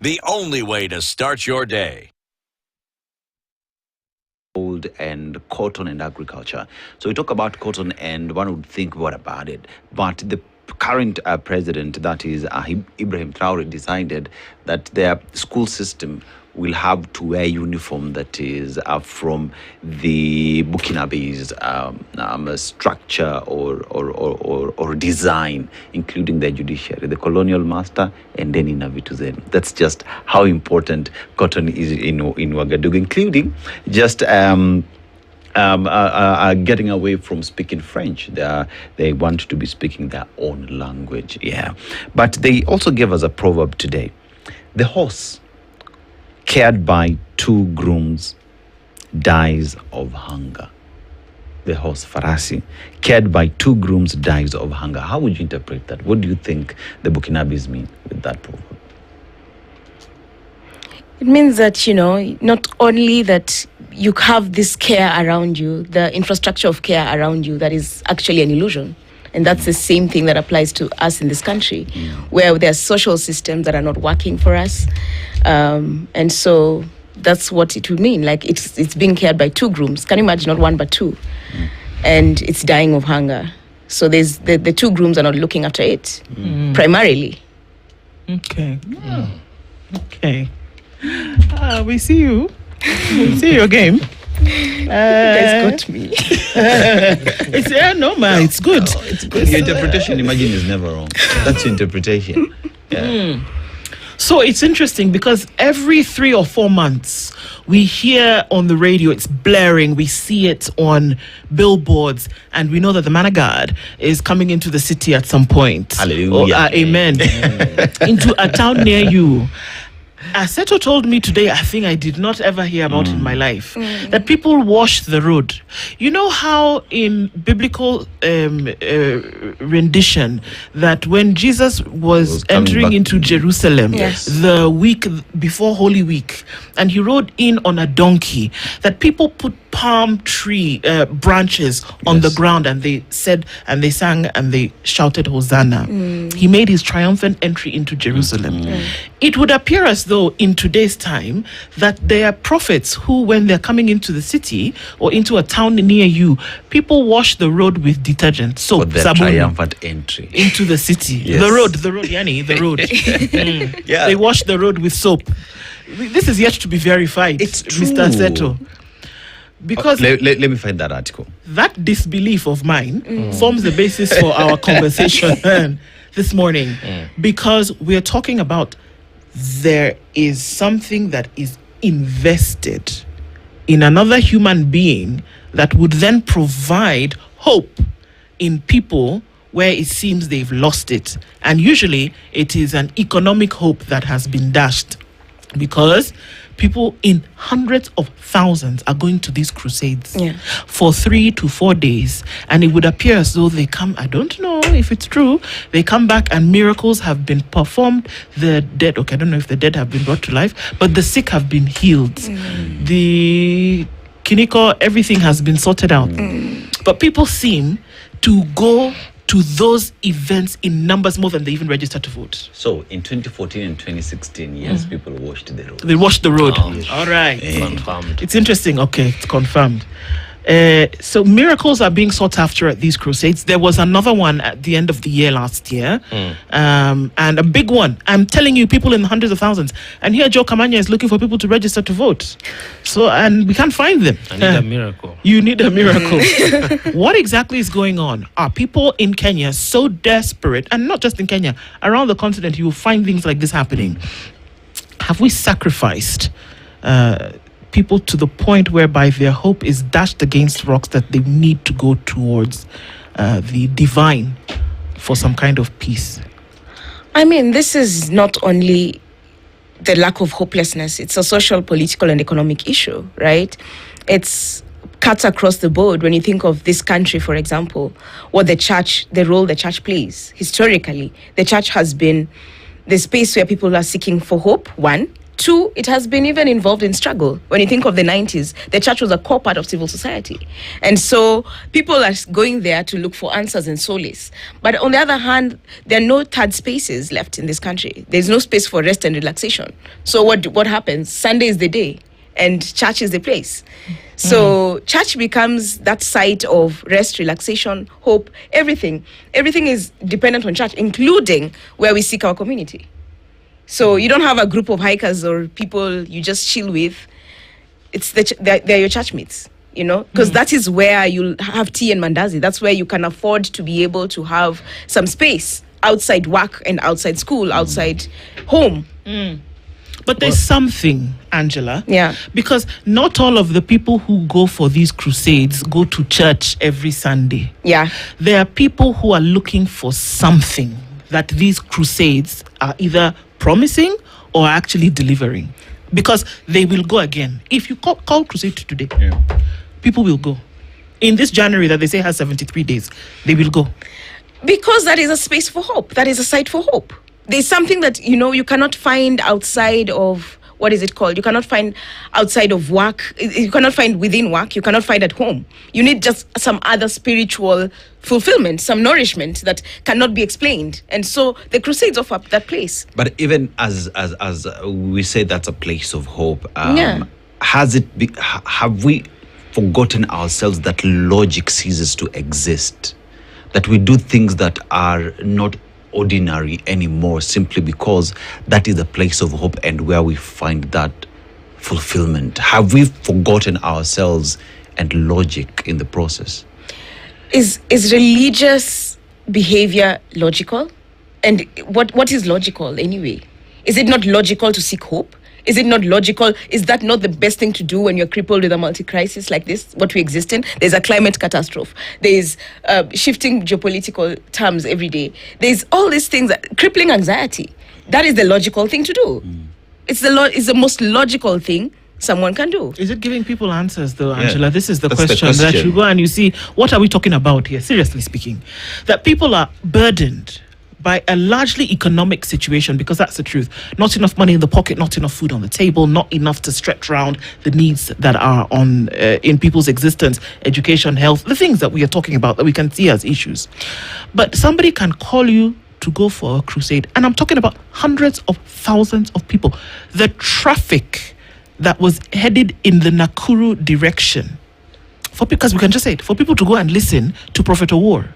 the only way to start your day. Gold and cotton and agriculture. So we talk about cotton, and one would think, what about it? But the current president, that is Ibrahim Traore, decided that their school system will have to wear uniform that is from the Burkinabe's structure or design, including the judiciary, the colonial master, and then in Avituzen. That's just how important cotton is in Ouagadougou, including just getting away from speaking French. They want to be speaking their own language. Yeah, but they also gave us a proverb today: the horse cared by two grooms dies of hunger. The horse, Farasi, cared by two grooms dies of hunger. How would you interpret that? What do you think the Burkinabes mean with that proverb? It means that, not only that you have this care around you, the infrastructure of care around you, that is actually an illusion. And that's the same thing that applies to us in this country, where there are social systems that are not working for us. And so that's what it would mean. Like it's being cared by two grooms. Can you imagine? Not one, but two. And it's dying of hunger. So there's the two grooms are not looking after it, primarily. Okay. Okay. We see you. We see your game. You guys got me. It's it's good. No, it's good. Your interpretation, imagine, is never wrong. That's your interpretation. Yeah. So it's interesting because every 3 or 4 months we hear on the radio, it's blaring, we see it on billboards, and we know that the man of God is coming into the city at some point. Hallelujah. Amen. Into a town near you. Seto told me today, I think I did not ever hear about in my life, that people wash the road. You know how in biblical rendition, that when Jesus was entering into Jerusalem, the week before Holy Week, and he rode in on a donkey, that people put palm tree branches on the ground, and they said, and they sang, and they shouted Hosanna. He made his triumphant entry into Jerusalem. It would appear as though in today's time that there are prophets who, when they're coming into the city or into a town near you, people wash the road with detergent, soap, For their triumphant entry into the city. Yes. The road, Yani, the road. Yeah. They wash the road with soap. This is yet to be verified, It's true. Mr. Seto. Because let me find that article. that disbelief of mine forms the basis for our conversation this morning, because we're talking about there is something that is invested in another human being that would then provide hope in people where it seems they've lost it. And usually it is an economic hope that has been dashed, because people in hundreds of thousands are going to these crusades for 3 to 4 days, and it would appear as though they come, I don't know if it's true, they come back and miracles have been performed. The dead, okay, I don't know if the dead have been brought to life, but the sick have been healed. The Kiniko, everything has been sorted out. But people seem to go to those events in numbers more than they even register to vote. So in 2014 and 2016, yes, people washed the road. They washed the road. Yes. All right. Confirmed. It's interesting. Okay, it's confirmed. So miracles are being sought after at these crusades. There was another one at the end of the year last year, and a big one. I'm telling you, people in hundreds of thousands. And here Joe Kamanya is looking for people to register to vote. So, and we can't find them. I need a miracle. You need a miracle. What exactly is going on? Are people in Kenya so desperate, and not just in Kenya, around the continent, you will find things like this happening? Have we sacrificed people to the point whereby their hope is dashed against rocks, that they need to go towards the divine for some kind of peace? I mean, this is not only the lack of hopelessness, it's a social, political, and economic issue, right? It's cuts across the board. When you think of this country, for example, what the role the church plays historically, the church has been the space where people are seeking for hope, one, Two, it has been even involved in struggle. When you think of the 90s, the church was a core part of civil society. And so people are going there to look for answers and solace. But on the other hand, there are no third spaces left in this country. There's no space for rest and relaxation. So what happens? Sunday is the day and church is the place. So church becomes that site of rest, relaxation, hope, everything. Everything is dependent on church, including where we seek our community. So you don't have a group of hikers or people you just chill with. It's they're your church mates, because that is where you'll have tea and mandazi. That's where you can afford to be able to have some space outside work and outside school, outside home. But there's something, Angela. Yeah. Because not all of the people who go for these crusades go to church every Sunday. Yeah. There are people who are looking for something that these crusades are either promising or actually delivering, because they will go again. If you call crusade today, people will go. In this January that they say has 73 days, they will go. Because that is a space for hope. That is a site for hope. There's something that, you cannot find outside of, what is it called? You cannot find outside of work. You cannot find within work. You cannot find at home. You need just some other spiritual fulfillment, some nourishment that cannot be explained. And so the crusades offer that place. But even as we say that's a place of hope, have we forgotten ourselves that logic ceases to exist? That we do things that are not ordinary anymore simply because that is a place of hope and where we find that fulfillment? Have we forgotten ourselves and logic in the process? Is religious behavior logical? And what is logical anyway? Is it not logical to seek hope? Is it not logical? Is that not the best thing to do when you're crippled with a multi-crisis like this, what we exist in? There's a climate catastrophe. There's shifting geopolitical terms every day. There's all these things, crippling anxiety. That is the logical thing to do. It's the most logical thing someone can do. Is it giving people answers, though, Angela? This is That's question that you go and you see, what are we talking about here, seriously speaking? That people are burdened by a largely economic situation, because that's the truth. Not enough money in the pocket, not enough food on the table, not enough to stretch around the needs that are on in people's existence, education, health, the things that we are talking about that we can see as issues. But somebody can call you to go for a crusade, and I'm talking about hundreds of thousands of people. The traffic that was headed in the Nakuru direction, because we can just say it, for people to go and listen to Prophet Owuor.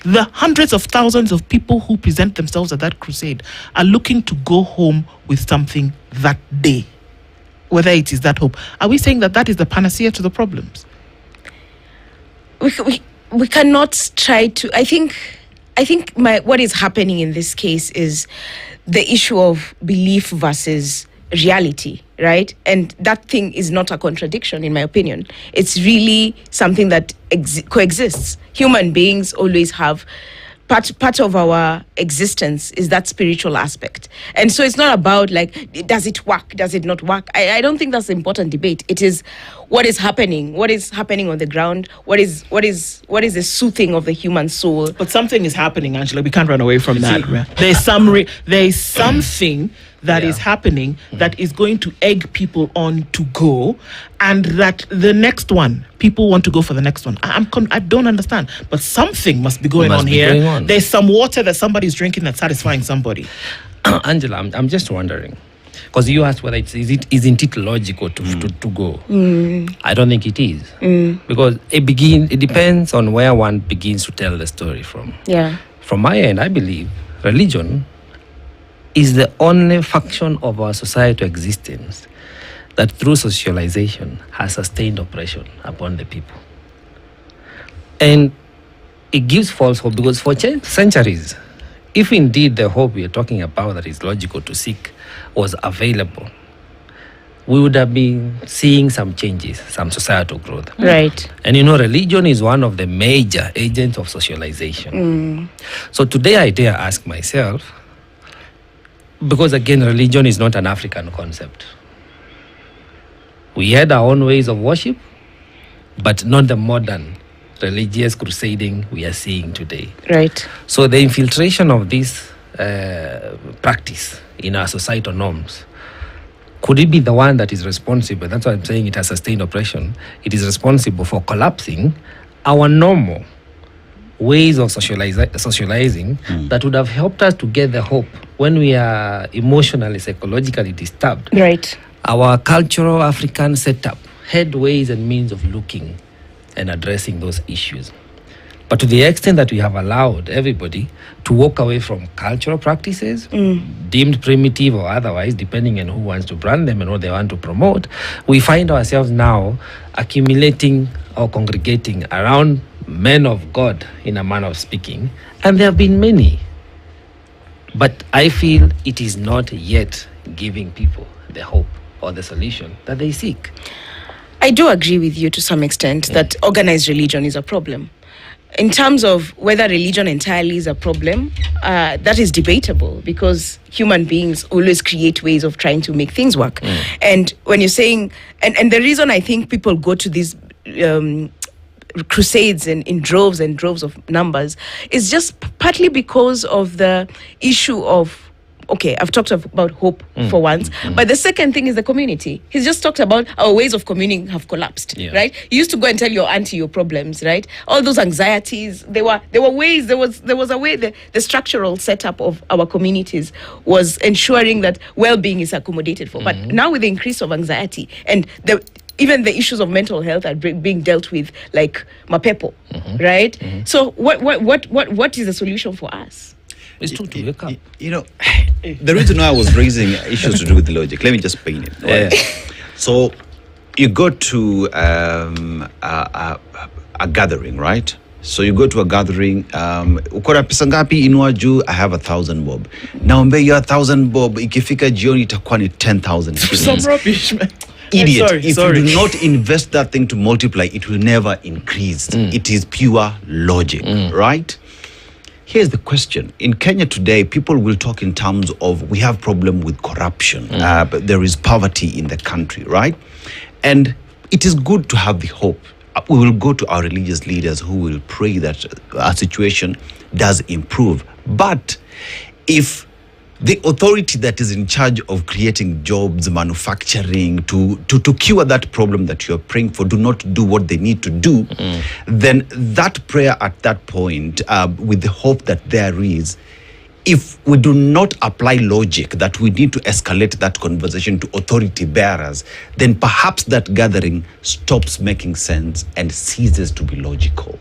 The hundreds of thousands of people who present themselves at that crusade are looking to go home with something that day, whether it is that hope. Are we saying that is the panacea to the problems? We cannot try to. I think what is happening in this case is the issue of belief versus reality, right? And that thing is not a contradiction, in my opinion. It's really something that coexists. Human beings always have part of our existence is that spiritual aspect. And so it's not about does it work, does it not work? I don't think that's the important debate. It is what is happening on the ground, what is the soothing of the human soul. But something is happening, Angela. We can't run away from that. There is something that is happening that is going to egg people on to go, and that the next one, people want to go for the next one. I don't understand, but something must be going on here. There's some water that somebody's drinking that's satisfying somebody. Angela, I'm just wondering, because you asked whether isn't it logical to go. I don't think it is, because it depends on where one begins to tell the story from. From my end, I believe religion is the only function of our societal existence that through socialization has sustained oppression upon the people. And it gives false hope, because for centuries, if indeed the hope we are talking about that is logical to seek was available, we would have been seeing some changes, some societal growth. Right. And religion is one of the major agents of socialization. So today I dare ask myself, because again, religion is not an African concept. We had our own ways of worship, but not the modern religious crusading we are seeing today. Right. So the infiltration of this practice in our societal norms could it be the one that is responsible? That's why I'm saying it has sustained oppression. It is responsible for collapsing our normal ways of socializing that would have helped us to get the hope when we are emotionally, psychologically disturbed. Right. Our cultural African setup had ways and means of looking and addressing those issues. But to the extent that we have allowed everybody to walk away from cultural practices, deemed primitive or otherwise, depending on who wants to brand them and what they want to promote, we find ourselves now accumulating or congregating around men of God, in a manner of speaking. And there have been many. But I feel it is not yet giving people the hope or the solution that they seek. I do agree with you to some extent that organized religion is a problem. In terms of whether religion entirely is a problem, that is debatable, because human beings always create ways of trying to make things work. And when you're saying, and the reason I think people go to these crusades in droves and droves of numbers is just partly because of the issue of, okay, I've talked about hope for once, but the second thing is the community. He's just talked about our ways of communing have collapsed, right? You used to go and tell your auntie your problems, right? All those anxieties, there were ways, there was a way the structural setup of our communities was ensuring that well-being is accommodated for. But now with the increase of anxiety and even the issues of mental health are being dealt with, like Mapepo, right? So what is the solution for us? It's to wake up. You know, the reason why I was raising issues to do with the logic, let me just paint it. Right? So you go to a gathering, right? So you go to a gathering, ukora pesa ngapi inua juu, I have 1,000 bob. Naombe hiyo 1,000 bob, ikifika jioni itakuwa ni 10,000 shillings. Some rubbish, man. Idiot. If you do not invest that thing to multiply, it will never increase. It is pure logic, right? Here's the question. In Kenya today, people will talk in terms of, we have problem with corruption, but there is poverty in the country, right? And it is good to have the hope. We will go to our religious leaders who will pray that our situation does improve. But if the authority that is in charge of creating jobs, manufacturing, to cure that problem that you're praying for, do not do what they need to do, then that prayer at that point, with the hope that there is, if we do not apply logic that we need to escalate that conversation to authority bearers, then perhaps that gathering stops making sense and ceases to be logical.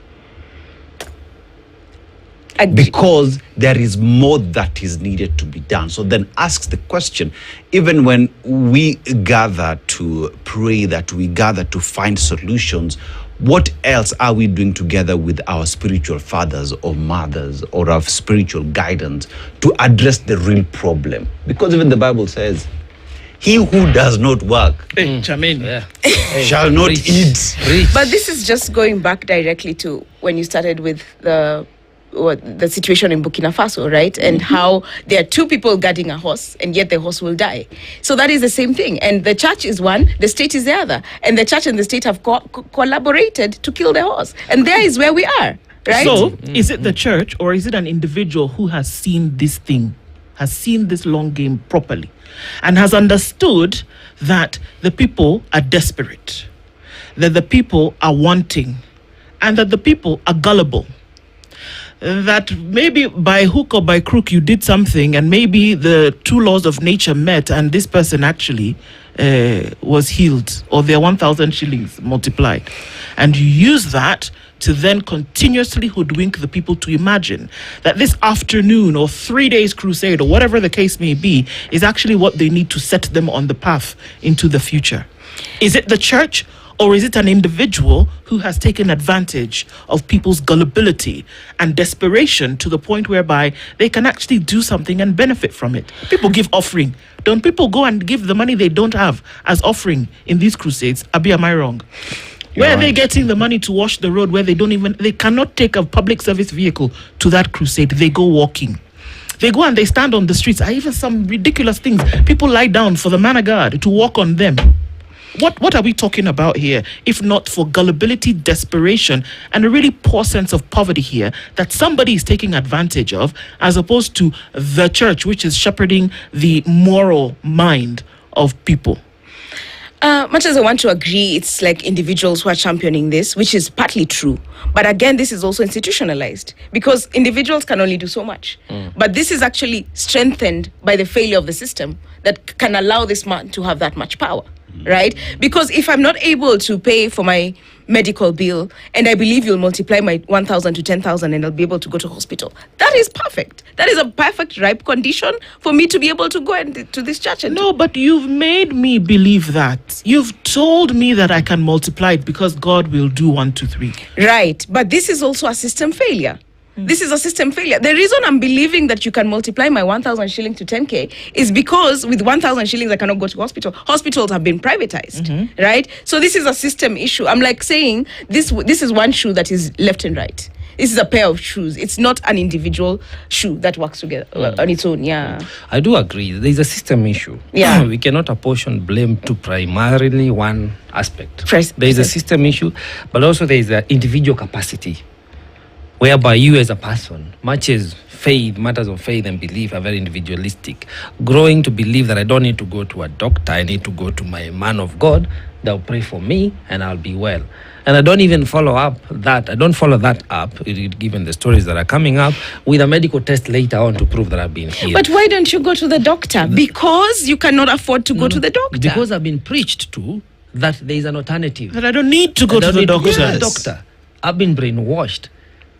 Because there is more that is needed to be done. So then asks the question, even when we gather to pray, that we gather to find solutions, what else are we doing together with our spiritual fathers or mothers or our spiritual guidance to address the real problem? Because even the Bible says, he who does not work shall not eat. But this is just going back directly to when you started with the situation in Burkina Faso, right? And how there are two people guarding a horse, and yet the horse will die. So that is the same thing. And the church is one, the state is the other. And the church and the state have collaborated to kill the horse. And there is where we are, right? So, is it the church or is it an individual who has seen this thing, has seen this long game properly, and has understood that the people are desperate, that the people are wanting, and that the people are gullible? That maybe by hook or by crook you did something, and maybe the two laws of nature met, and this person actually was healed, or their 1,000 shillings multiplied. And you use that to then continuously hoodwink the people to imagine that this afternoon or 3 days crusade or whatever the case may be is actually what they need to set them on the path into the future. Is it the church? Or is it an individual who has taken advantage of people's gullibility and desperation to the point whereby they can actually do something and benefit from it? People give offering. Don't people go and give the money they don't have as offering in these crusades? Abi, am I wrong? Where are they getting the money to wash the road where they cannot take a public service vehicle to that crusade? They go walking. They go and they stand on the streets. Even some ridiculous things. People lie down for the man of God to walk on them. What are we talking about here, if not for gullibility, desperation, and a really poor sense of poverty here that somebody is taking advantage of, as opposed to the church, which is shepherding the moral mind of people? Much as I want to agree, it's like individuals who are championing this, which is partly true. But again, this is also institutionalized because individuals can only do so much. But this is actually strengthened by the failure of the system that can allow this man to have that much power, right? Because if I'm not able to pay for my medical bill and I believe you'll multiply my 1,000 to 10,000 and I'll be able to go to hospital, that is perfect. That is a perfect ripe condition for me to be able to go to this church. And No, but you've made me believe that. You've told me that I can multiply it because God will do 1, 2, 3. Right, but this is also a system failure. This is a system failure. The reason I'm believing that you can multiply my 1,000 shilling to 10K is because with 1,000 shillings, I cannot go to hospital. Hospitals have been privatized, right? So this is a system issue. I'm like saying this is one shoe that is left and right. This is a pair of shoes. It's not an individual shoe that works together on its own. Yeah. I do agree. There's a system issue. Yeah. We cannot apportion blame to primarily one aspect. Pres- There is a system issue, but also there is an individual capacity, whereby you as a person, much as matters of faith and belief are very individualistic, growing to believe that I don't need to go to a doctor, I need to go to my man of God, they'll pray for me and I'll be well. And I don't even follow that up, given the stories that are coming up, with a medical test later on to prove that I've been healed. But why don't you go to the doctor? Because you cannot afford to go to the doctor. Because I've been preached to that there is an alternative. That I don't need to go to the doctor. Doctor. I've been brainwashed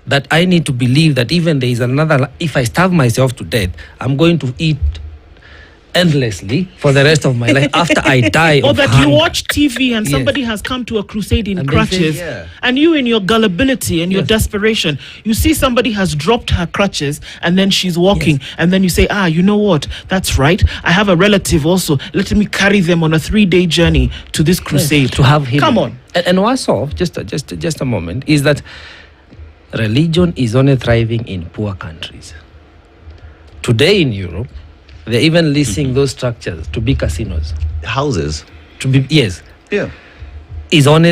that I need to believe that even there is another, if I starve myself to death, I'm going to eat endlessly for the rest of my life after I die Or of that hunger. you watch TV and Yes. somebody has come to a crusade in And they say, crutches, yeah. and you in your gullibility and your Yes. desperation, you see somebody has dropped her crutches and then she's walking, and then you say, you know what? That's right. I have a relative also. Let me carry them on a 3-day journey to this crusade. To have healing. Come on. And worse off, just a moment, is that religion is only thriving in poor countries. Today in Europe, they're even leasing those structures to be casinos. Houses. Yes. Yeah.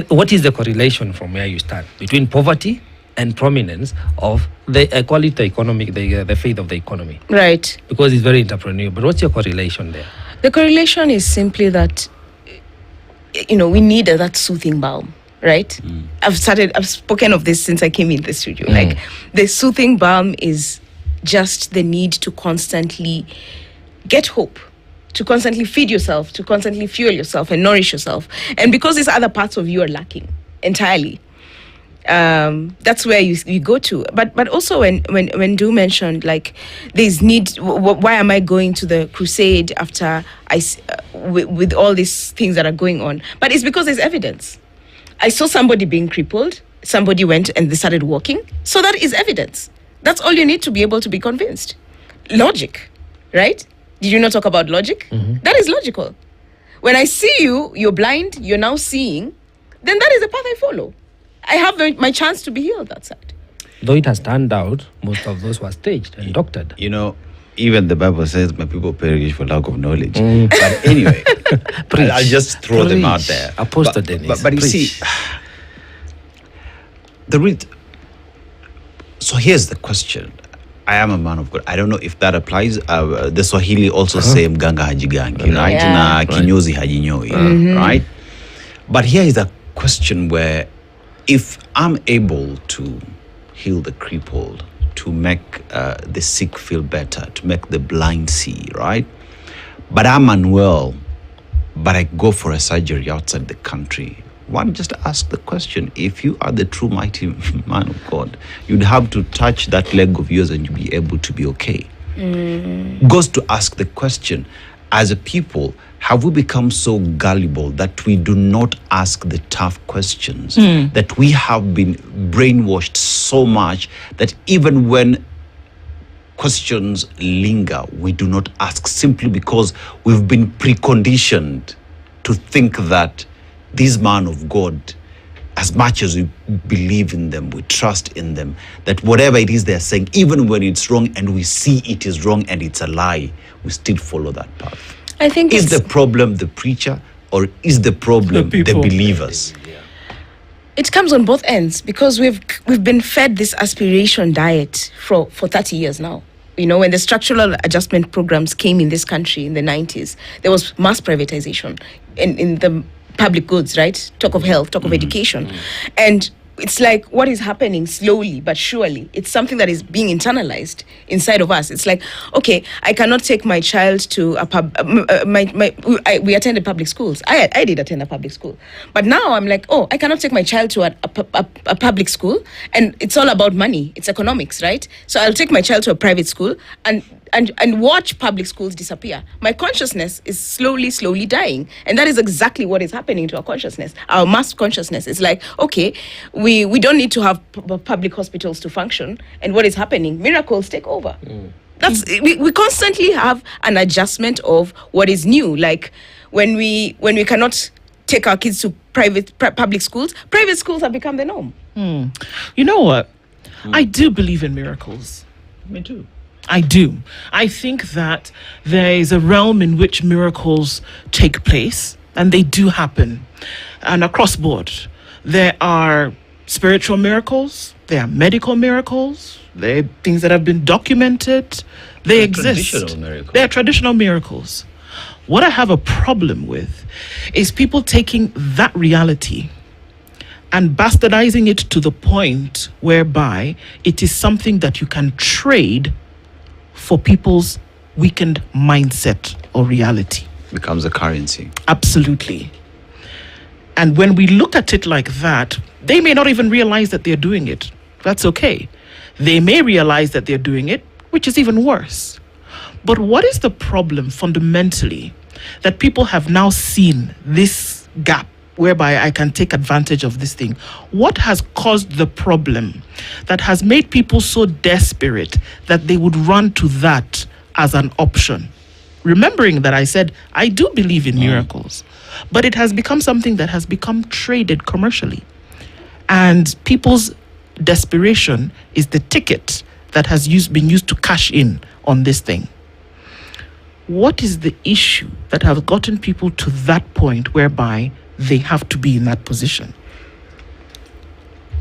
What is the correlation from where you start between poverty and prominence of the equality economic, the faith of the economy? Right. Because it's very entrepreneurial. But what's your correlation there? The correlation is simply that, we need that soothing balm, right? I've spoken of this since I came in the studio. Like, the soothing balm is just the need to constantly get hope, to constantly feed yourself, to constantly fuel yourself and nourish yourself. And because these other parts of you are lacking entirely, that's where you go to. But also when Du mentioned, like, there's need, why am I going to the crusade after with all these things that are going on? But it's because there's evidence. I saw somebody being crippled, somebody went and they started walking, so that is evidence. That's all you need to be able to be convinced. Logic, right? Did you not talk about logic? That is logical. When I see you're blind, you're now seeing, then that is the path I follow. I have my chance to be healed that side. Though it has turned out, most of those were staged and doctored. Even the Bible says, my people perish for lack of knowledge. But anyway, I'll just throw them out there. Apostle Dennis, But you see, so here's the question. I am a man of God. I don't know if that applies. The Swahili also say mganga hajigangi, right? Yeah. Na kinyozi hajinyoi, right? But here is a question where if I'm able to heal the crippled, to make the sick feel better, to make the blind see, right? But I'm unwell, but I go for a surgery outside the country. One, just ask the question, if you are the true mighty man of God, you'd have to touch that leg of yours and you'd be able to be okay. Goes to ask the question, as a people, have we become so gullible that we do not ask the tough questions? That we have been brainwashed so much that even when questions linger, we do not ask, simply because we've been preconditioned to think that this man of God, as much as we believe in them, we trust in them, that whatever it is they're saying, even when it's wrong and we see it is wrong and it's a lie, we still follow that path. I think Is the problem the preacher, or is the problem the believers? it comes on both ends, because we've been fed this aspiration diet for 30 years now. You know, when the structural adjustment programs came in this country in the 90s, there was mass privatization in the public goods, right? Talk of health, talk of education. And it's like what is happening slowly but surely. It's something that is being internalized inside of us. It's like, okay, I cannot take my child to a we attended public schools. I did attend a public school. But now I'm like, oh, I cannot take my child to a public school, and it's all about money. It's economics, right? So I'll take my child to a private school and watch public schools disappear. My consciousness is slowly dying. And that is exactly what is happening to our consciousness. Our mass consciousness is like, okay, we don't need to have public hospitals to function. And what is happening? Miracles take over. That's we constantly have an adjustment of what is new. Like when we cannot take our kids to public schools, private schools have become the norm. You know what? I do believe in miracles. Me too. I do. I think that there is a realm in which miracles take place, and they do happen. And across board, there are spiritual miracles, there are medical miracles, there are things that have been documented. They exist. Traditional miracles. They are traditional miracles. What I have a problem with is people taking that reality and bastardizing it to the point whereby it is something that you can trade for people's weakened mindset or reality. Becomes a currency. Absolutely. And when we look at it like that, they may not even realize that they're doing it. That's okay. They may realize that they're doing it, which is even worse. But what is the problem fundamentally that people have now seen this gap whereby I can take advantage of this thing? What has caused the problem that has made people so desperate that they would run to that as an option? Remembering that I said, I do believe in miracles, but it has become something that has become traded commercially. And people's desperation is the ticket that has been used to cash in on this thing. What is the issue that has gotten people to that point whereby they have to be in that position?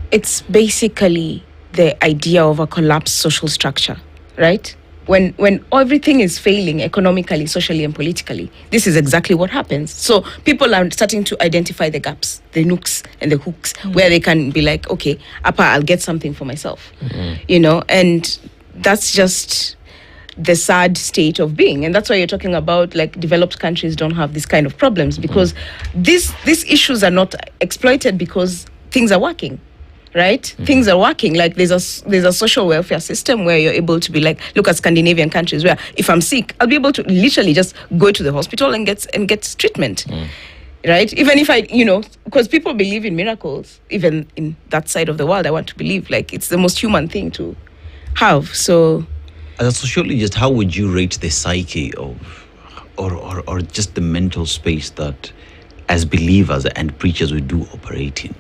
It's basically the idea of a collapsed social structure, right? When everything is failing economically, socially, and politically, this is exactly what happens. So people are starting to identify the gaps, the nooks and the hooks, where they can be like, okay, Appa, I'll get something for myself, you know, and that's just the sad state of being. And that's why you're talking about like developed countries don't have this kind of problems, because these issues are not exploited because things are working. Right? Things are working. Like there's a social welfare system where you're able to be like, look at Scandinavian countries where if I'm sick, I'll be able to literally just go to the hospital and get treatment. Right? Even if because people believe in miracles, even in that side of the world, I want to believe like it's the most human thing to have. So as a sociologist, how would you rate the psyche of or just the mental space that as believers and preachers we do operate in?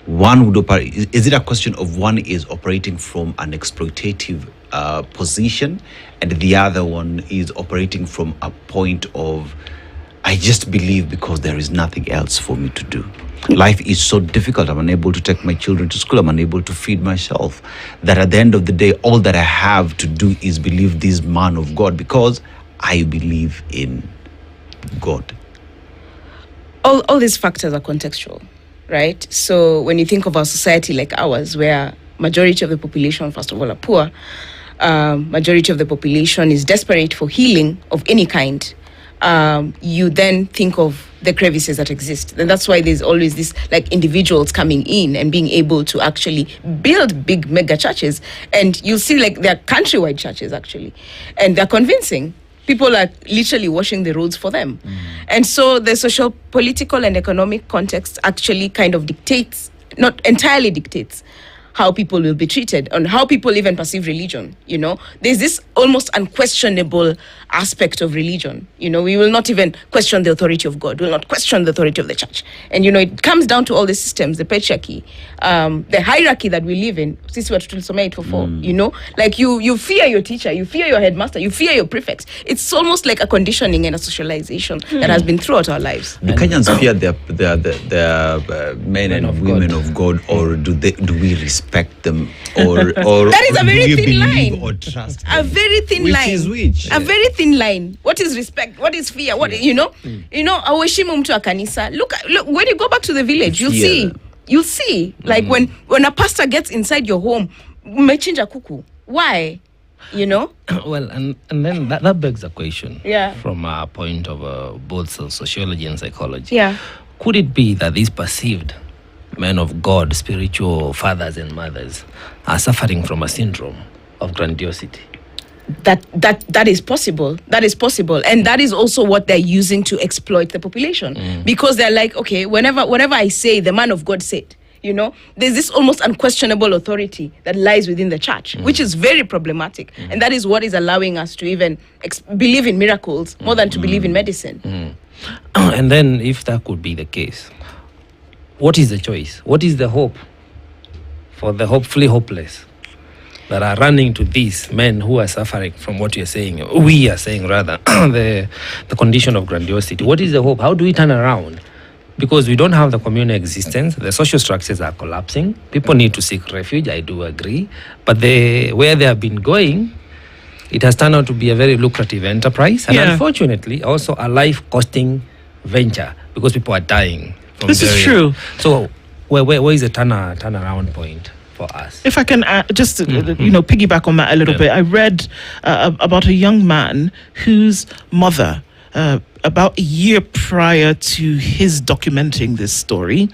One would operate. Is it a question of one is operating from an exploitative position, and the other one is operating from a point of, I just believe because there is nothing else for me to do. Life is so difficult. I'm unable to take my children to school. I'm unable to feed myself. That at the end of the day, all that I have to do is believe this man of God because I believe in God. All these factors are contextual. Right? So when you think of a society like ours, where majority of the population, first of all, are poor, majority of the population is desperate for healing of any kind, you then think of the crevices that exist. And that's why there's always this like individuals coming in and being able to actually build big mega churches. And you'll see like they're countrywide churches actually. And they're convincing. People are literally washing the roads for them. And so the social, political, and economic context actually kind of dictates, not entirely dictates, how people will be treated and how people even perceive religion. You know, there's this almost unquestionable aspect of religion. You know, we will not even question the authority of God. We will not question the authority of the church. And, you know, it comes down to all the systems, the patriarchy, the hierarchy that we live in. Sisi watu tulisomea 844, you know, like you fear your teacher, you fear your headmaster, you fear your prefects. It's almost like a conditioning and a socialization that has been throughout our lives. Do Kenyans fear their men and women of God, or do we respect respect them or That is a very do you thin believe line. or trust A them? very thin Which line. is which? A very thin line. What is respect? What is fear? What you know? You know, aweshimu mtu wa kanisa. Look, when you go back to the village, you'll Fear. see. You'll see. Like when a pastor gets inside your home, umechinja kuku. Why? You know? Well, and then that begs a question. Yeah. From a point of both sociology and psychology. Yeah. Could it be that these perceived men of God, spiritual fathers and mothers, are suffering from a syndrome of grandiosity? That is possible. That is possible, and that is also what they're using to exploit the population, because they're like, okay, whenever I say the man of God said, you know, there's this almost unquestionable authority that lies within the church, which is very problematic, and that is what is allowing us to even believe in miracles more than to believe in medicine. And then, if that could be the case, what is the choice? What is the hope for the hopefully hopeless that are running to these men who are suffering from what you're saying? We are saying, rather, the condition of grandiosity. What is the hope? How do we turn around? Because we don't have the communal existence. The social structures are collapsing. People need to seek refuge. I do agree. But where they have been going, it has turned out to be a very lucrative enterprise. And unfortunately, also a life-costing venture, because people are dying. This is true. So where is the turnaround point for us? If I can just piggyback on that a little bit, I read about a young man whose mother, about a year prior to his documenting this story,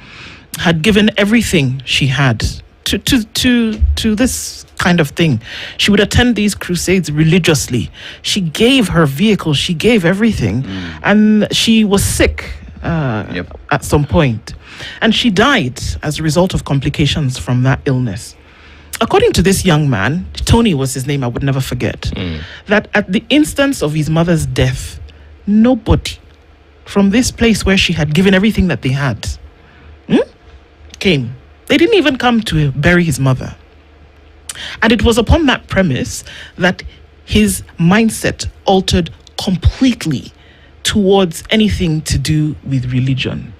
had given everything she had to this kind of thing. She would attend these crusades religiously. She gave her vehicle, she gave everything, and she was sick at some point. And she died as a result of complications from that illness. According to this young man, Tony was his name, I would never forget, that at the instance of his mother's death, nobody from this place where she had given everything that they had came. They didn't even come to bury his mother. And it was upon that premise that his mindset altered completely towards anything to do with religion.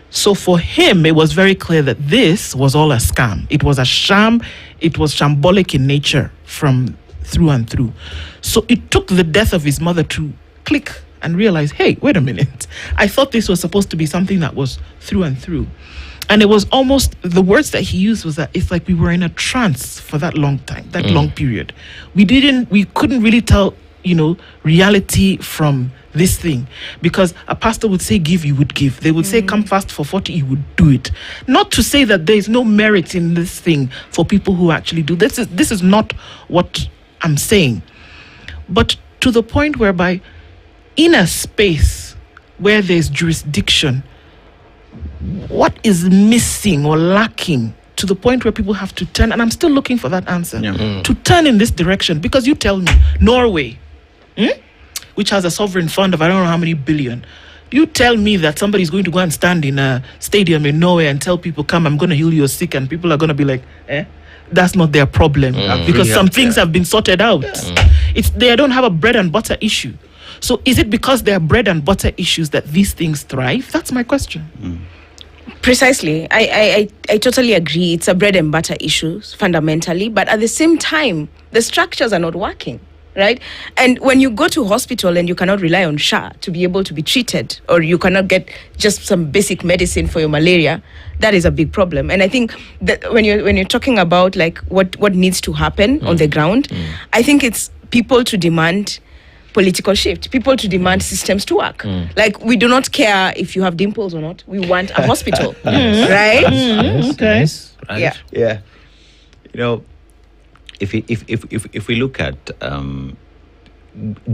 So for him, it was very clear that this was all a scam. It was a sham. It was shambolic in nature from through and through. So it took the death of his mother to click and realize, hey, wait a minute. I thought this was supposed to be something that was through and through. And it was almost, the words that he used was that it's like we were in a trance for that long time, that long period. We couldn't really tell, reality from this thing, because a pastor would say give, you would give. They would say come fast for 40, you would do it. Not to say that there is no merit in this thing for people who actually do this. This is not what I'm saying. But to the point whereby in a space where there's jurisdiction, what is missing or lacking to the point where people have to turn, and I'm still looking for that answer, to turn in this direction? Because you tell me, Norway, which has a sovereign fund of I don't know how many billion, you tell me that somebody's going to go and stand in a stadium in Norway and tell people, come, I'm going to heal your sick, and people are going to be like, that's not their problem, because some things have been sorted out. They don't have a bread and butter issue. So is it because there are bread and butter issues that these things thrive? That's my question. Precisely. I totally agree. It's a bread and butter issue fundamentally, but at the same time, the structures are not working, right? And when you go to hospital and you cannot rely on SHA to be able to be treated, or you cannot get just some basic medicine for your malaria, that is a big problem. And I think that when you're talking about like what needs to happen on the ground, I think it's people to demand political shift, people to demand systems to work. Like, we do not care if you have dimples or not. We want a hospital, right? Okay. Yes, right. Yeah. If we look at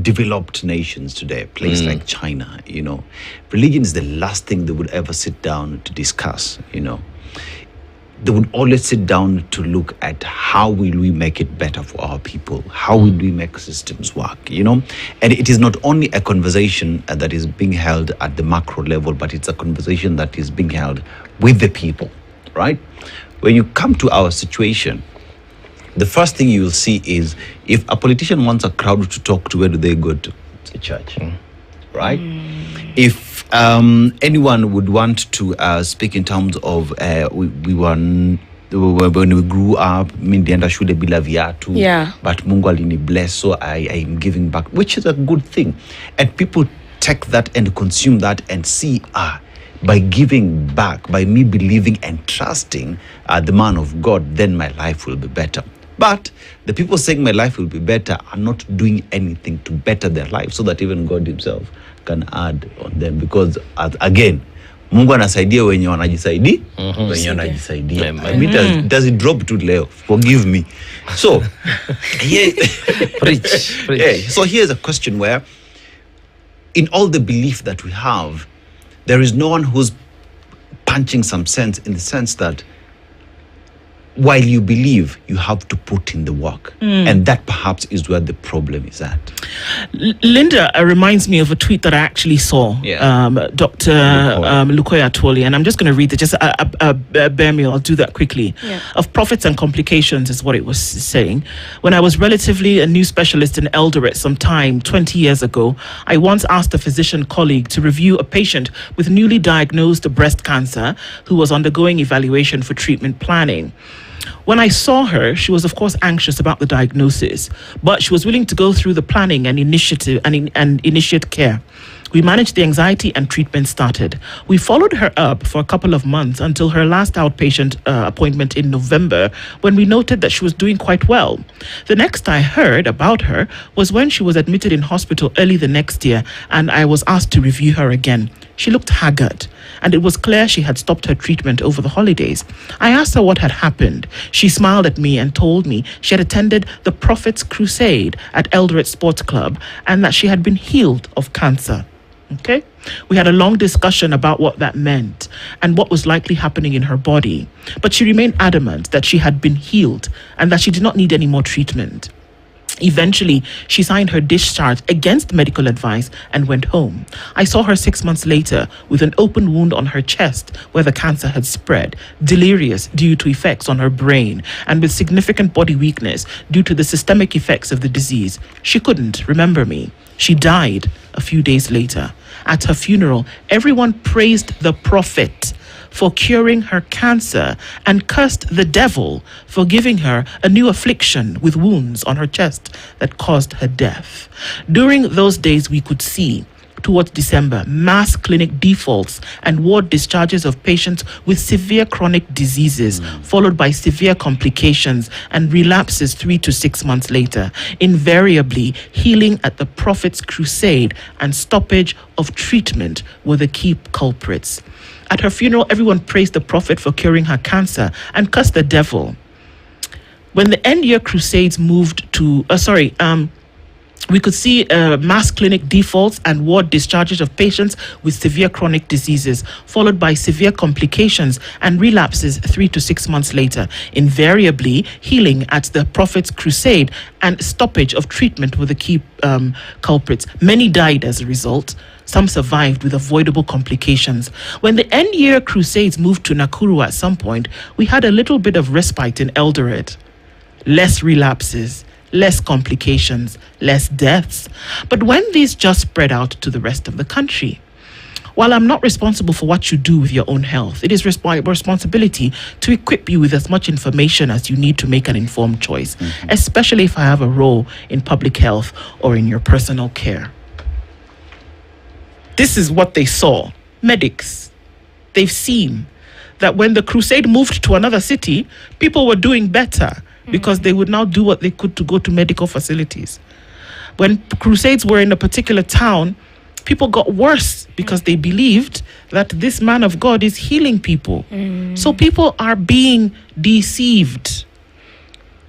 developed nations today, a place like China, religion is the last thing they would ever sit down to discuss. They would always sit down to look at how will we make it better for our people? How will we make systems work? And it is not only a conversation that is being held at the macro level, but it's a conversation that is being held with the people, right? When you come to our situation, the first thing you will see is if a politician wants a crowd to talk to, where do they go to? The church, right? If anyone would want to speak in terms of we want when we grew up, ndienda shule bila viatu. Yeah. But Mungu alini bless, so I am giving back, which is a good thing. And people take that and consume that and see, by giving back, by me believing and trusting the man of God, then my life will be better. But the people saying my life will be better are not doing anything to better their life, so that even God himself can add on them. Because again, Mungu anasaidia wenye wanajisaidia, wenye wanajisaidia. Does it drop to leo? Forgive me. So, Preach. yeah, so here's a question where, in all the belief that we have, there is no one who's punching some sense, in the sense that while you believe, you have to put in the work. And that perhaps is where the problem is at. Linda reminds me of a tweet that I actually saw. Yeah. Dr. Lukoya Atwoli, and I'm just going to read it. Just bear me, I'll do that quickly. Yeah. Of profits and complications is what it was saying. When I was relatively a new specialist in Eldoret some time, 20 years ago, I once asked a physician colleague to review a patient with newly diagnosed breast cancer who was undergoing evaluation for treatment planning. When I saw her, she was of course anxious about the diagnosis, but she was willing to go through the planning and initiate care. We managed the anxiety and treatment started. We followed her up for a couple of months until her last outpatient appointment in November, when we noted that she was doing quite well. The next I heard about her was when she was admitted in hospital early the next year, and I was asked to review her again. She looked haggard, and it was clear she had stopped her treatment over the holidays. I asked her what had happened. She smiled at me and told me she had attended the Prophet's Crusade at Eldoret Sports Club and that she had been healed of cancer. Okay? We had a long discussion about what that meant and what was likely happening in her body. But she remained adamant that she had been healed and that she did not need any more treatment. Eventually, she signed her discharge against medical advice and went home. I saw her 6 months later with an open wound on her chest where the cancer had spread, delirious due to effects on her brain, and with significant body weakness due to the systemic effects of the disease. She couldn't remember me. She died a few days later. At her funeral, everyone praised the Prophet for curing her cancer and cursed the devil for giving her a new affliction with wounds on her chest that caused her death. During those days, we could see, towards December, mass clinic defaults and ward discharges of patients with severe chronic diseases, followed by severe complications and relapses 3 to 6 months later. Invariably, healing at the Prophet's Crusade and stoppage of treatment were the key culprits. At her funeral, everyone praised the Prophet for curing her cancer and cursed the devil. When the end-year crusades moved to, we could see mass clinic defaults and ward discharges of patients with severe chronic diseases, followed by severe complications and relapses 3 to 6 months later. Invariably, healing at the Prophet's Crusade and stoppage of treatment were the key culprits. Many died as a result. Some survived with avoidable complications. When the end-year crusades moved to Nakuru at some point, we had a little bit of respite in Eldoret. Less relapses, less complications, less deaths. But when these just spread out to the rest of the country? While I'm not responsible for what you do with your own health, it is my responsibility to equip you with as much information as you need to make an informed choice, especially if I have a role in public health or in your personal care. This is what they saw. Medics, they've seen that when the crusade moved to another city, people were doing better because they would now do what they could to go to medical facilities. When crusades were in a particular town, people got worse because they believed that this man of God is healing people. So people are being deceived.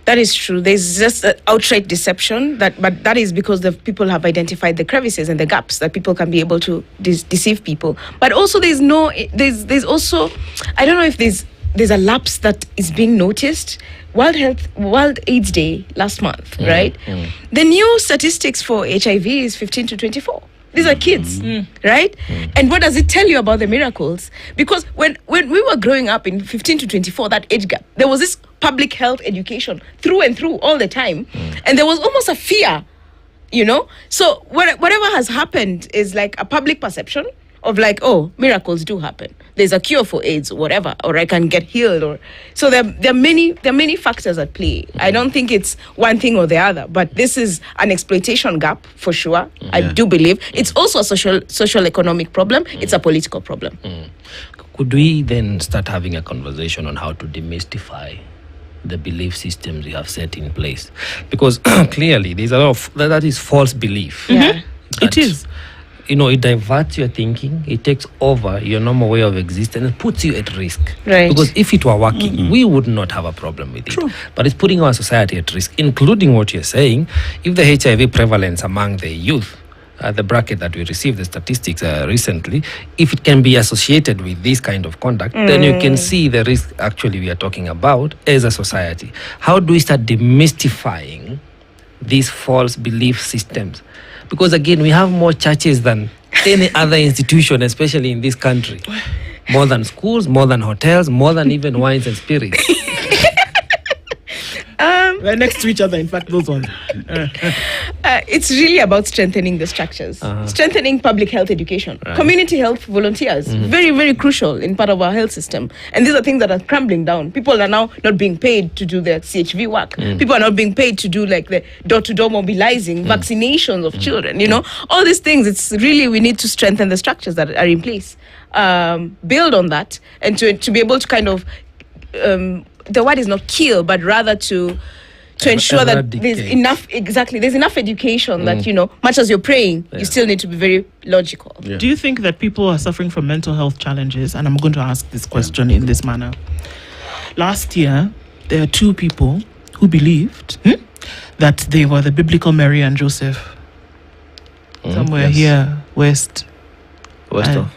That is true. There's just an outright deception, but that is because the people have identified the crevices and the gaps that people can be able to deceive people. But also there's also, I don't know if there's a lapse that is being noticed. World AIDS Day last month, right? The new statistics for HIV is 15 to 24. These are kids, right? And what does it tell you about the miracles? Because when we were growing up in 15 to 24, that age gap, there was this public health education through and through all the time. And there was almost a fear, you know? So whatever has happened is like a public perception of like, oh, miracles do happen. There's a cure for AIDS, or whatever, or I can get healed, or so there are many factors at play. I don't think it's one thing or the other, but this is an exploitation gap for sure. I do believe it's also a social economic problem. It's a political problem. Could we then start having a conversation on how to demystify the belief systems we have set in place? Because clearly there's a lot of that is false belief. Yeah. It is. It diverts your thinking, it takes over your normal way of existence and puts you at risk. Right. Because if it were working, we would not have a problem with it. But it's putting our society at risk, including what you're saying. If the HIV prevalence among the youth, the bracket that we received, the statistics recently, if it can be associated with this kind of conduct, then you can see the risk actually we are talking about as a society. How do we start demystifying these false belief systems? Because again, we have more churches than any other institution, especially in this country. More than schools, more than hotels, more than even wines and spirits. They're next to each other, in fact, those ones. It's really about strengthening the structures, strengthening public health education, community health volunteers, very, very crucial in part of our health system. And these are things that are crumbling down. People are now not being paid to do their CHV work. People are not being paid to do like the door-to-door mobilizing, vaccinations of children, all these things. It's really, we need to strengthen the structures that are in place, build on that, and to be able to kind of, the word is not kill, but rather to ensure that there's enough education that, much as you're praying, you still need to be very logical. Yeah. Do you think that people are suffering from mental health challenges? And I'm going to ask this question in this manner. Last year, there are two people who believed that they were the biblical Mary and Joseph. Somewhere here, west of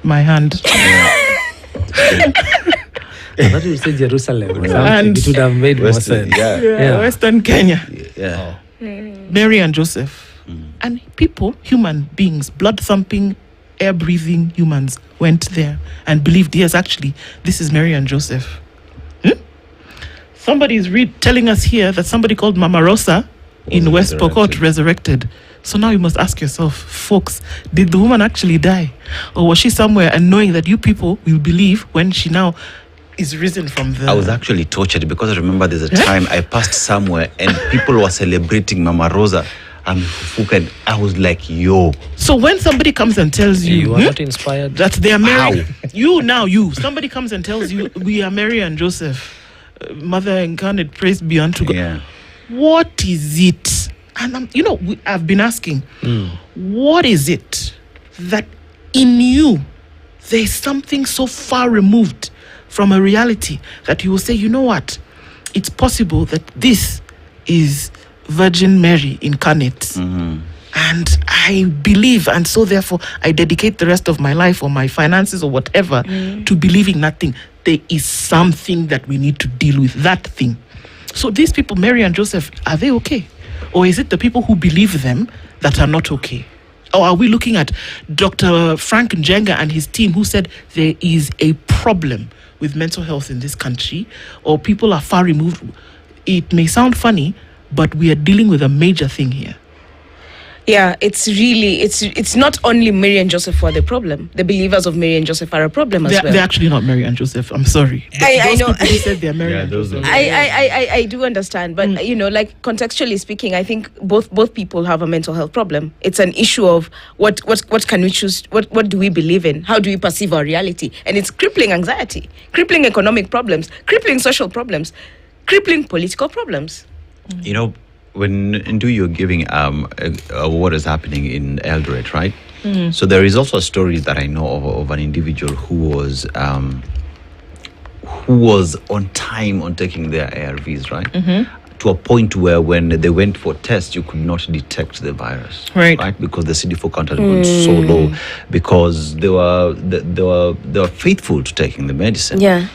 my hand. I thought you said Jerusalem or something. It would have made more sense. Western Kenya. Mary and Joseph. And people, human beings, blood-thumping, air-breathing humans went there and believed, yes, actually, this is Mary and Joseph. Somebody is telling us here that somebody called Mama Rosa in West Pokot resurrected. So now you must ask yourself, folks, did the woman actually die? Or was she somewhere and knowing that you people will believe when she now is risen from the... I was actually tortured because I remember there's a time I passed somewhere and people were celebrating Mama Rosa and Fufuka. I was like, yo. So when somebody comes and tells you... You are not inspired? That they are Mary... Somebody comes and tells you, we are Mary and Joseph. Mother incarnate, praise be unto God. Yeah. What is it? And I've been asking, what is it that in you, there's something so far removed from a reality that you will say, you know what, it's possible that this is Virgin Mary incarnate. And I believe, and so therefore I dedicate the rest of my life or my finances or whatever to believing that thing. There is something that we need to deal with, that thing. So these people, Mary and Joseph, are they okay? Or is it the people who believe them that are not okay? Or are we looking at Dr. Frank Njenga and his team who said there is a problem with mental health in this country, or people are far removed? It may sound funny, but we are dealing with a major thing here. Yeah, it's not only Mary and Joseph who are the problem. The believers of Mary and Joseph are a problem as well. They're actually not Mary and Joseph. I'm sorry. I know. People who said they're Mary and Joseph. I do understand, but like contextually speaking, I think both people have a mental health problem. It's an issue of what can we choose? What do we believe in? How do we perceive our reality? And it's crippling anxiety, crippling economic problems, crippling social problems, crippling political problems. When you're giving what is happening in Eldoret, right? So there is also a story that I know of an individual who was on time on taking their ARVs, right? To a point where when they went for tests, you could not detect the virus, right? Because the CD4 count had gone so low because they were faithful to taking the medicine. Yeah,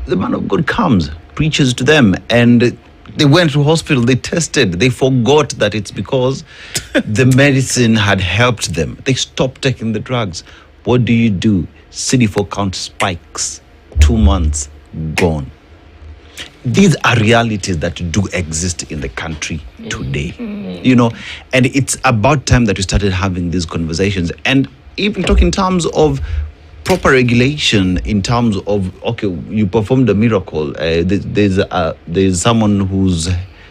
the man of God comes, preaches to them, and they went to hospital, they tested, they forgot that it's because the medicine had helped them. They stopped taking the drugs. What do? CD4 count spikes, 2 months, gone. These are realities that do exist in the country today, and it's about time that we started having these conversations. And even talk in terms of proper regulation, in terms of, okay, you performed a miracle. There's someone who's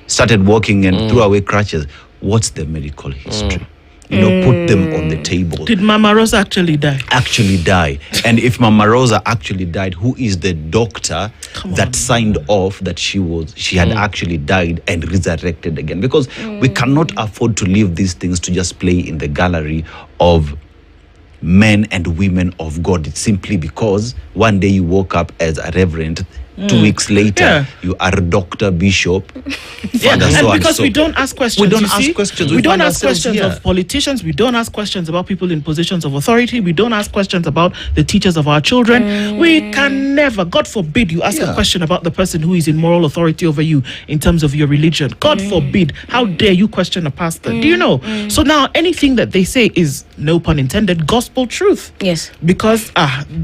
started walking and threw away crutches. What's the medical history? Put them on the table. Did Mama Rosa actually die? Actually die. And if Mama Rosa actually died, who is the doctor that signed off that she had actually died and resurrected again? Because we cannot afford to leave these things to just play in the gallery of men and women of God. It's simply because one day you woke up as a reverend, 2 weeks later you are a doctor, bishop, father, so and because so. we don't ask questions. We don't you ask see? questions. We don't find ask ourselves questions here. of politicians. We don't ask questions about people in positions of authority. We don't ask questions about the teachers of our children. We can never, God forbid, you ask a question about the person who is in moral authority over you in terms of your religion. God forbid. How dare you question a pastor? Do you know? So now anything that they say is, no pun intended, gospel truth. Yes. Because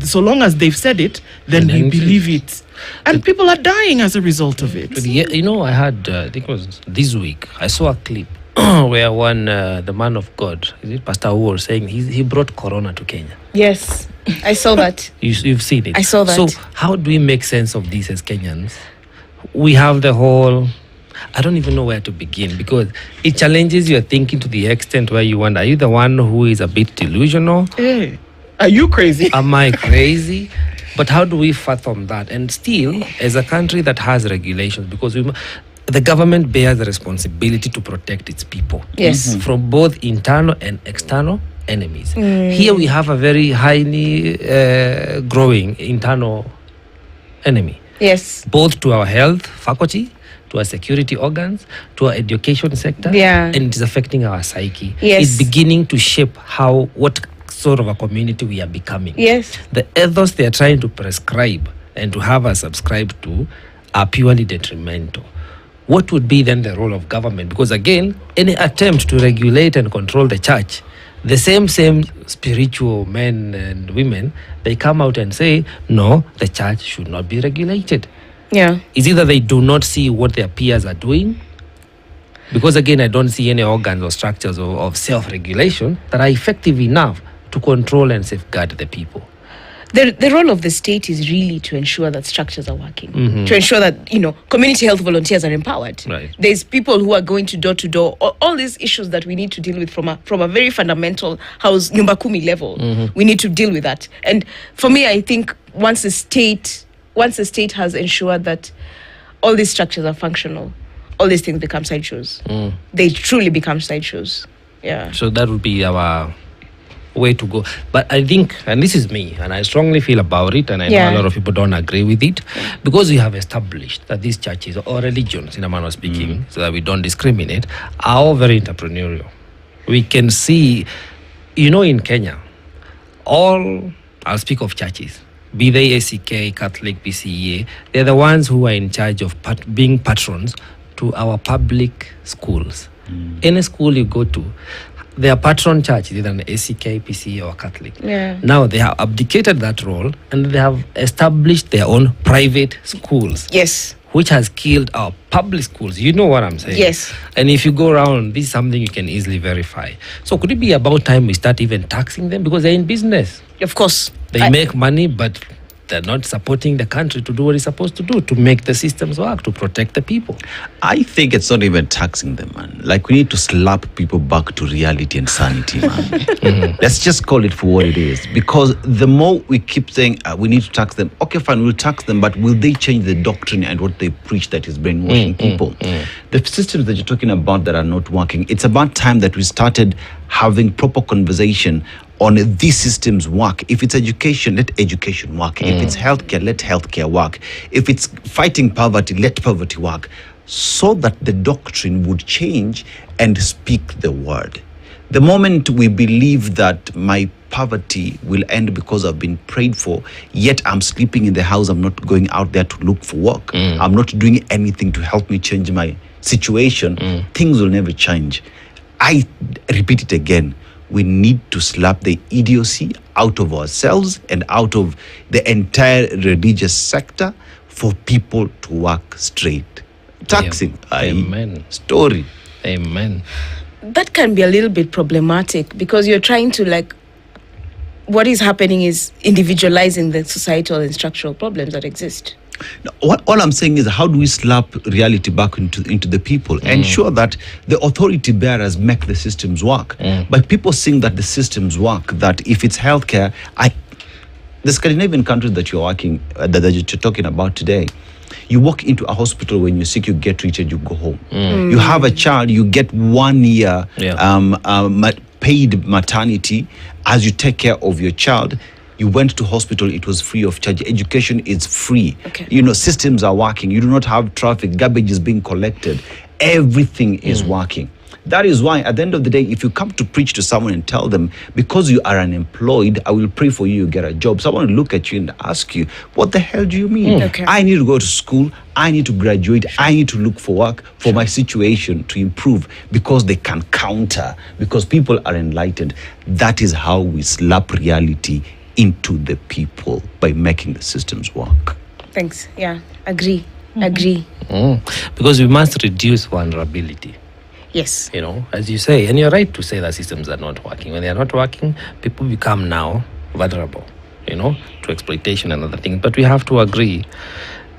so long as they've said it, then we believe it. And people are dying as a result of it. But yeah, I had, I think it was this week, I saw a clip where the man of God, is it Pastor Wu, was saying he brought Corona to Kenya. Yes, I saw that. You've seen it. I saw that. So how do we make sense of this as Kenyans? We have the whole, I don't even know where to begin, because it challenges your thinking to the extent where you wonder, are you the one who is a bit delusional? Hey, are you crazy? Am I crazy? But how do we fathom that? And still, as a country that has regulations, because the government bears the responsibility to protect its people. Yes. From both internal and external enemies. Here we have a very highly growing internal enemy. Yes. Both to our health faculty, to our security organs, to our education sector. Yeah. And it is affecting our psyche. Yes. It's beginning to shape what sort of a community we are becoming. Yes. The ethos they are trying to prescribe and to have us subscribe to are purely detrimental. What would be then the role of government? Because again, any attempt to regulate and control the church, the same spiritual men and women, they come out and say, no, the church should not be regulated. Yeah. It's either they do not see what their peers are doing, because again, I don't see any organs or structures of self-regulation that are effective enough to control and safeguard the people. The role of the state is really to ensure that structures are working, to ensure that community health volunteers are empowered. Right. There's people who are going to door to door. All these issues that we need to deal with from a very fundamental house nyumba kumi level. We need to deal with that. And for me, I think once the state has ensured that all these structures are functional, all these things become sideshows. They truly become sideshows. Yeah. So that would be our way to go. But I think, and this is me, and I strongly feel about it, and I know a lot of people don't agree with it, because we have established that these churches or religions, in a manner of speaking, so that we don't discriminate, are all very entrepreneurial. We can see, in Kenya, I'll speak of churches, be they ACK, Catholic, PCEA, they're the ones who are in charge of being patrons to our public schools. Any school you go to, their patron church is either an ACK, PCEA, or Catholic. Yeah. Now they have abdicated that role and they have established their own private schools. Yes. Which has killed our public schools. You know what I'm saying? Yes. And if you go around, this is something you can easily verify. So could it be about time we start even taxing them? Because they're in business. Of course. They make money, but they're not supporting the country to do what it's supposed to do, to make the systems work, to protect the people. I think it's not even taxing them, man. Like, we need to slap people back to reality and sanity, man. Let's just call it for what it is. Because the more we keep saying we need to tax them, okay, fine, we'll tax them, but will they change the doctrine and what they preach that is brainwashing people? The systems that you're talking about that are not working, it's about time that we started having proper conversation on these systems work. If it's education, let education work. If it's healthcare, let healthcare work. If it's fighting poverty, let poverty work. So that the doctrine would change and speak the word. The moment we believe that my poverty will end because I've been prayed for, yet I'm sleeping in the house, I'm not going out there to look for work, I'm not doing anything to help me change my situation, things will never change. I repeat it again. We need to slap the idiocy out of ourselves and out of the entire religious sector for people to work straight. Taxing, Amen. Story. Amen. That can be a little bit problematic because you're trying to what is happening is individualizing the societal and structural problems that exist. No, all I'm saying is, how do we slap reality back into the people? Ensure that the authority bearers make the systems work. By people seeing that the systems work, that if it's healthcare, the Scandinavian countries that you're working, that you're talking about today, you walk into a hospital, when you're sick, you get treated, you go home. You have a child, you get 1 year paid maternity as you take care of your child. You went to hospital, it was free of charge. Education is free. Okay. You know, systems are working. You do not have traffic, garbage is being collected. Everything is working. That is why, at the end of the day, if you come to preach to someone and tell them, because you are unemployed, I will pray for you, you get a job. Someone will look at you and ask you, what the hell do you mean? Okay. I need to go to school. I need to graduate. I need to look for work for my situation to improve, because they can counter, because people are enlightened. That is how we slap reality into the people, by making the systems work. Thanks. Yeah, agree. Agree. Because we must reduce vulnerability. Yes. You know, as you say, and you're right to say that systems are not working. When they are not working, people become now vulnerable, you know, to exploitation and other things. But we have to agree,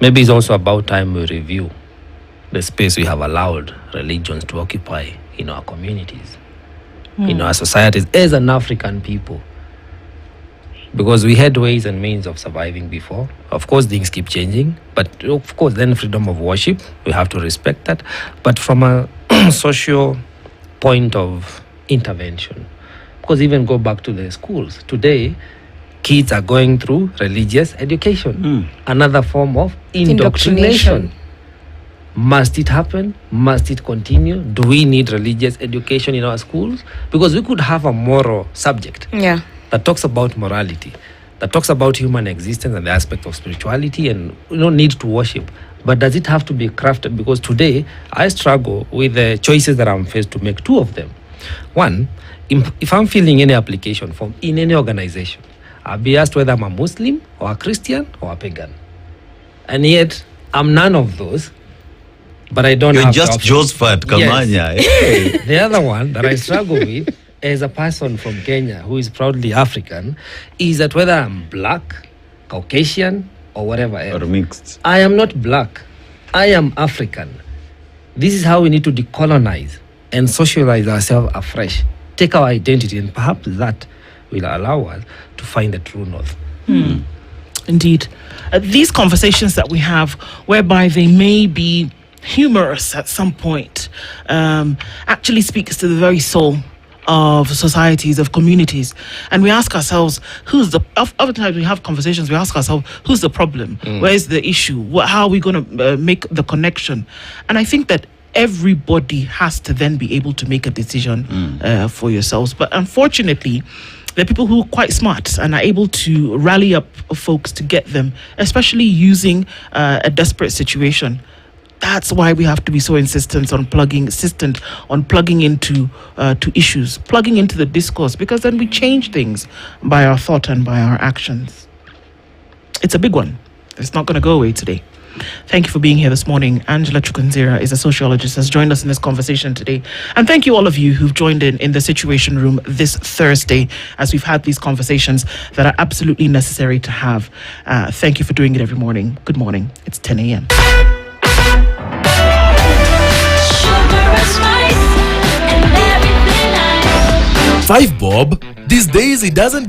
maybe it's also about time we review the space we have allowed religions to occupy in our communities, in our societies, as an African people. Because we had ways and means of surviving before. Of course, things keep changing. But of course, then freedom of worship, we have to respect that. But from a social point of intervention, because even go back to the schools, today, kids are going through religious education, another form of indoctrination. Must it happen? Must it continue? Do we need religious education in our schools? Because we could have a moral subject. Yeah. That talks about morality, that talks about human existence and the aspect of spirituality and need to worship. But does it have to be crafted? Because today, I struggle with the choices that I'm faced to make. Two of them. One, if I'm filling any application form in any organization, I'll be asked whether I'm a Muslim or a Christian or a pagan. And yet, I'm none of those. But I don't You're have just Josephat Kamanya. Yes. The other one that I struggle with, as a person from Kenya who is proudly African, is that whether I'm black, Caucasian, or whatever else, Or mixed. I am not black. I am African. This is how we need to decolonize and socialize ourselves afresh. Take our identity, and perhaps that will allow us to find the true north. Indeed. These conversations that we have, whereby they may be humorous at some point, actually speaks to the very soul of societies, of communities. And we ask ourselves, other times we have conversations, we ask ourselves, who's the problem? Where's the issue? How are we going to make the connection? And I think that everybody has to then be able to make a decision for yourselves. But unfortunately, there are people who are quite smart and are able to rally up folks to get them, especially using a desperate situation. That's why we have to be so insistent on plugging into to issues, plugging into the discourse, because then we change things by our thought and by our actions. It's a big one. It's not going to go away today. Thank you for being here this morning. Angela Chukwunzira is a sociologist, has joined us in this conversation today. And thank you all of you who've joined in the Situation Room this Thursday, as we've had these conversations that are absolutely necessary to have. Thank you for doing it every morning. Good morning. It's 10 a.m. 5 bob? These days it doesn't give